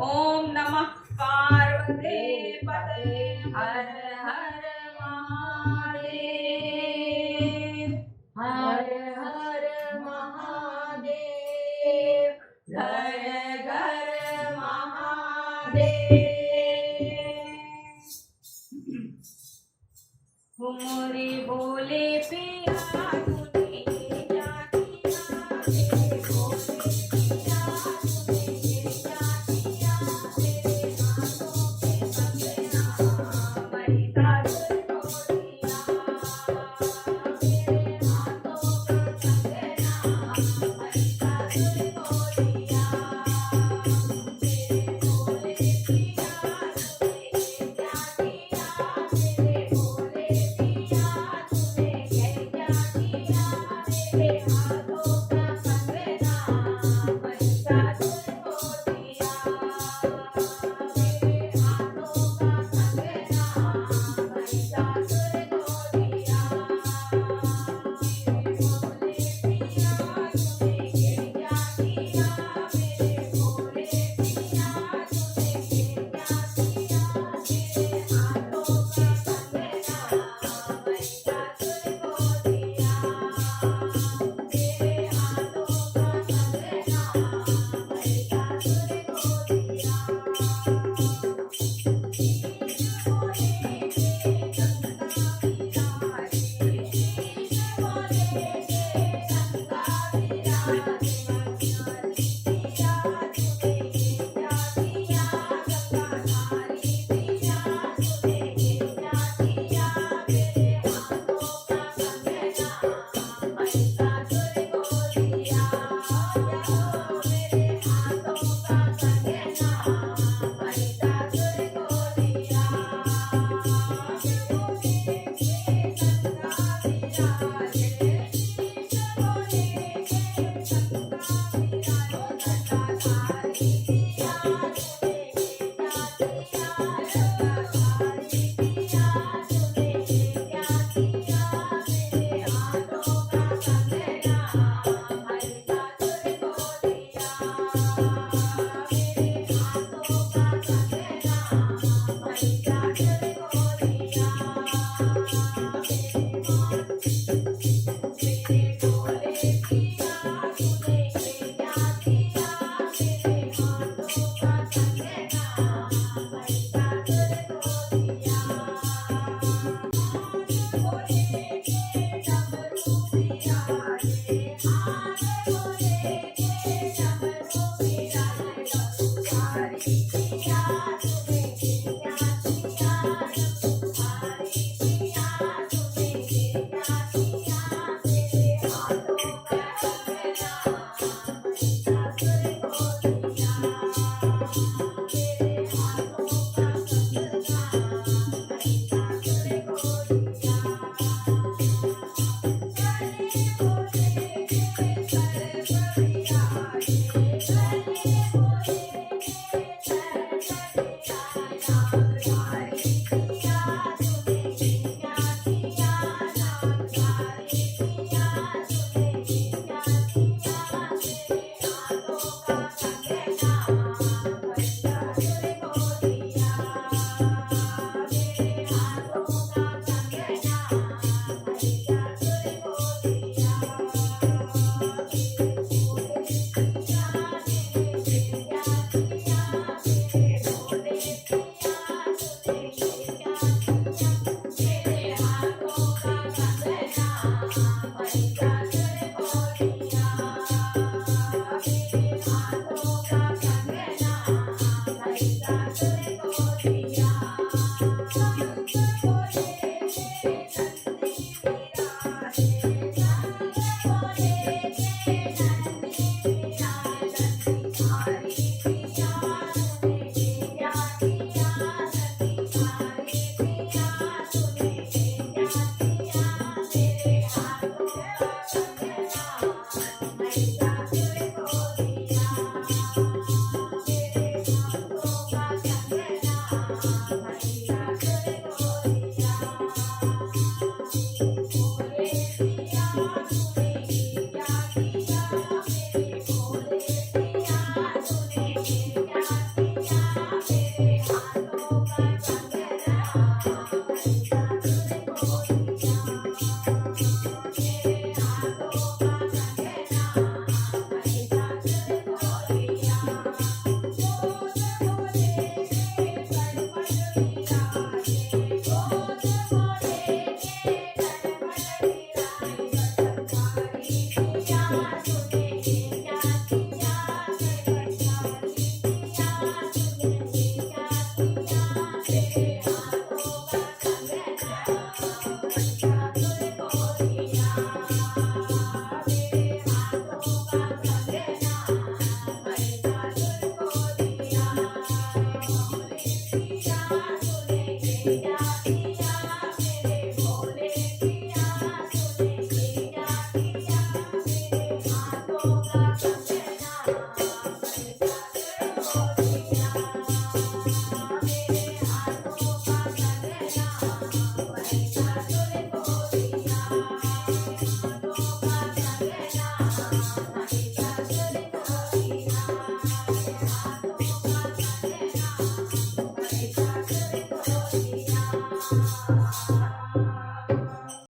ओम नमः पार्वते पते हर हर महादेव हर हर महादेव घर घर महादेव। मोरे बोले पिया तूने क्या किया तेरे बोले पिया तूने क्या किया तेरे हाथों के कंगना बड़ी सासुर को दिया तेरे हाथों का कंगना बड़ी सासुर को दिया तेरे बोले पिया तूने क्या किया तेरे बोले पिया तूने क्या किया तेरे हाथों का कंगना बड़ी सासुर को दिया तेरे हाथों का कंगना बड़ी सासुर को दिया मेरे बोले पिया तूने क्या किया मेरे बोले पिया तूने क्या किया तेरे हाथों का कंगना बड़ी सासुर को दिया तेरे हाथों का कंगना बड़ी सासुर को दिया। Thank you.